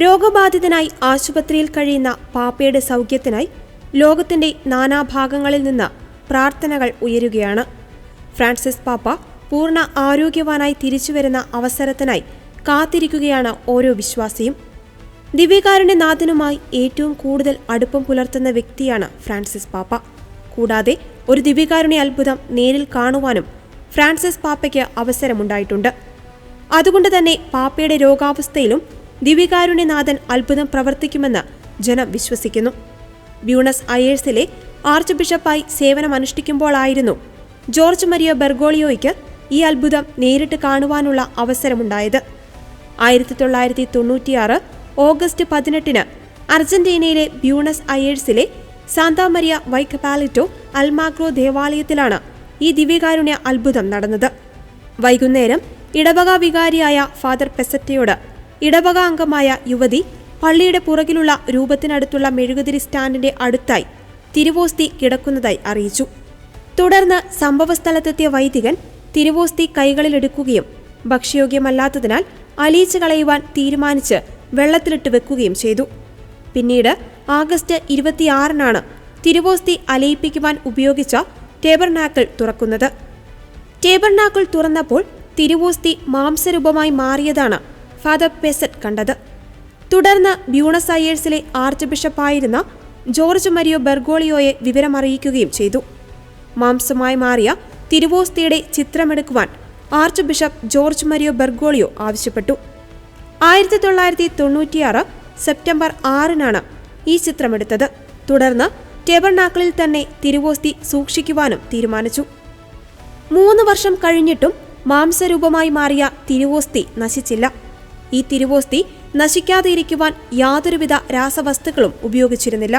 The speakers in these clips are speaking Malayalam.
രോഗബാധിതനായി ആശുപത്രിയിൽ കഴിയുന്ന പാപ്പയുടെ സൗഖ്യത്തിനായി ലോകത്തിന്റെ നാനാഭാഗങ്ങളിൽ നിന്ന് പ്രാർത്ഥനകൾ ഉയരുകയാണ്. ഫ്രാൻസിസ് പാപ്പ പൂർണ്ണ ആരോഗ്യവാനായി തിരിച്ചുവരുന്ന അവസരത്തിനായി കാത്തിരിക്കുകയാണ് ഓരോ വിശ്വാസിയും. ദിവ്യകാരുണ്യനാഥനുമായി ഏറ്റവും കൂടുതൽ അടുപ്പം പുലർത്തുന്ന വ്യക്തിയാണ് ഫ്രാൻസിസ് പാപ്പ. കൂടാതെ ഒരു ദിവ്യകാരുണ്യ അത്ഭുതം നേരിൽ കാണുവാനും ഫ്രാൻസിസ് പാപ്പയ്ക്ക് അവസരമുണ്ടായിട്ടുണ്ട്. അതുകൊണ്ട് തന്നെ പാപ്പയുടെ രോഗാവസ്ഥയിലും ദിവ്യകാരുണ്യനാഥൻ അത്ഭുതം പ്രവർത്തിക്കുമെന്ന് ജനം വിശ്വസിക്കുന്നു. ബ്യൂണസ് അയേഴ്സിലെ ആർച്ച് ബിഷപ്പായി സേവനമനുഷ്ഠിക്കുമ്പോഴായിരുന്നു ജോർജ് മരിയ ബെർഗോളിയോയ്ക്ക് ഈ അത്ഭുതം നേരിട്ട് കാണുവാനുള്ള അവസരമുണ്ടായത്. 1996 ഓഗസ്റ്റ് 18 അർജന്റീനയിലെ ബ്യൂണസ് അയേഴ്സിലെ സാന്താ മരിയ വൈക്കപാലിറ്റോ അൽമാഗ്രോ ദേവാലയത്തിലാണ് ഈ ദിവ്യകാരുണ്യ അത്ഭുതം നടന്നത്. വൈകുന്നേരം ഇടവക വികാരിയായ ഫാദർ പെസറ്റയോട് ഇടവക അംഗമായ യുവതി പള്ളിയുടെ പുറകിലുള്ള രൂപത്തിനടുത്തുള്ള മെഴുകുതിരി സ്റ്റാൻഡിന്റെ അടുത്തായി തിരുവോസ്തി കിടക്കുന്നതായി അറിയിച്ചു. തുടർന്ന് സംഭവസ്ഥലത്തെത്തിയ വൈദികൻ തിരുവോസ്തി കൈകളിലെടുക്കുകയും ഭക്ഷ്യയോഗ്യമല്ലാത്തതിനാൽ അലിയിച്ചു കളയുവാൻ തീരുമാനിച്ച് വെള്ളത്തിലിട്ട് വെക്കുകയും ചെയ്തു. പിന്നീട് ആഗസ്റ്റ് 26 തിരുവോസ്തി അലയിപ്പിക്കുവാൻ ഉപയോഗിച്ച ടേബർനാക്കിൾ തുറക്കുന്നത്. ടേബർനാക്കിൾ തുറന്നപ്പോൾ തിരുവോസ്തി മാംസരൂപമായി മാറിയതാണ് ഫാദർ പെസറ്റ് കണ്ടത്. തുടർന്ന് ബ്യൂണസ് അയേഴ്സിലെ ആർച്ച് ബിഷപ്പായിരുന്ന ജോർജ് മരിയോ ബെർഗോളിയോയെ വിവരമറിയിക്കുകയും ചെയ്തു. മാംസമായി മാറിയ തിരുവോസ്തിയുടെ ചിത്രമെടുക്കുവാൻ archbishop George Mario Bergoglio ആവശ്യപ്പെട്ടു. 1996 സെപ്റ്റംബർ 6 ഈ ചിത്രമെടുത്തത്. തുടർന്ന് ടേബർനാക്കിളിൽ തന്നെ തിരുവോസ്തി സൂക്ഷിക്കുവാനും തീരുമാനിച്ചു. 3 വർഷം കഴിഞ്ഞിട്ടും മാംസരൂപമായി മാറിയ തിരുവോസ്തി നശിച്ചില്ല. ഈ തിരുവോസ്തി നശിക്കാതെ ഇരിക്കുവാൻ യാതൊരുവിധ രാസവസ്തുക്കളും ഉപയോഗിച്ചിരുന്നില്ല.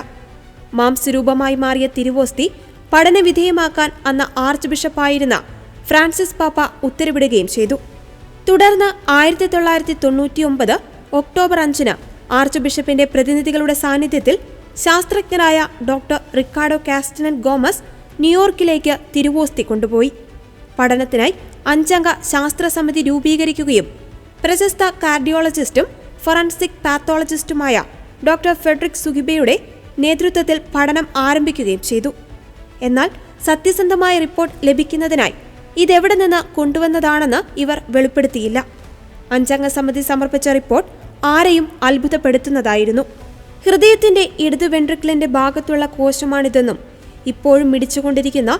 മാംസരൂപമായി മാറിയ തിരുവോസ്തി പഠനവിധേയമാക്കാൻ അന്ന് ആർച്ച് ബിഷപ്പായിരുന്ന ഫ്രാൻസിസ് പാപ്പ ഉത്തരവിടുകയും ചെയ്തു. തുടർന്ന് 1999 ഒക്ടോബർ 5 ആർച്ച് ബിഷപ്പിന്റെ പ്രതിനിധികളുടെ സാന്നിധ്യത്തിൽ ശാസ്ത്രജ്ഞരായ ഡോക്ടർ റിക്കാർഡോ കാസ്റ്റനൻ ഗോമസ് ന്യൂയോർക്കിലേക്ക് തിരുവോസ്തി കൊണ്ടുപോയി. പഠനത്തിനായി 5 അംഗ ശാസ്ത്രസമിതി രൂപീകരിക്കുകയും പ്രശസ്ത കാർഡിയോളജിസ്റ്റും ഫോറൻസിക് പാത്തോളജിസ്റ്റുമായ ഡോക്ടർ ഫെഡറിക് സുഗിബയുടെ നേതൃത്വത്തിൽ പഠനം ആരംഭിക്കുകയും ചെയ്തു. എന്നാൽ സത്യസന്ധമായ റിപ്പോർട്ട് ലഭിക്കുന്നതിനായി ഇതെവിടെ നിന്ന് കൊണ്ടുവന്നതാണെന്ന് ഇവർ വെളിപ്പെടുത്തിയില്ല. 5 അംഗ സമിതി സമർപ്പിച്ച റിപ്പോർട്ട് ആരെയും അത്ഭുതപ്പെടുത്തുന്നതായിരുന്നു. ഹൃദയത്തിന്റെ ഇടതു വെൻട്രിക്കിളിന്റെ ഭാഗത്തുള്ള കോശമാണിതെന്നും ഇപ്പോഴും മിടിച്ചുകൊണ്ടിരിക്കുന്ന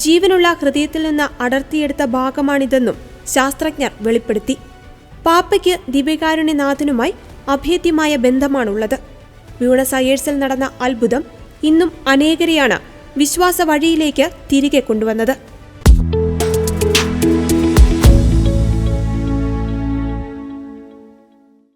ജീവനുള്ള ഹൃദയത്തിൽ നിന്ന് അടർത്തിയെടുത്ത ഭാഗമാണിതെന്നും ശാസ്ത്രജ്ഞർ വെളിപ്പെടുത്തി. പാപ്പയ്ക്ക് ദിവ്യകാരുണ്യനാഥനുമായി അഭേദ്യമായ ബന്ധമാണുള്ളത്. ബ്യൂണസ് അയേഴ്സിൽ നടന്ന അത്ഭുതം ഇന്നും അനേകരെയാണ് വിശ്വാസ വഴിയിലേക്ക് തിരികെ കൊണ്ടുവന്നത്.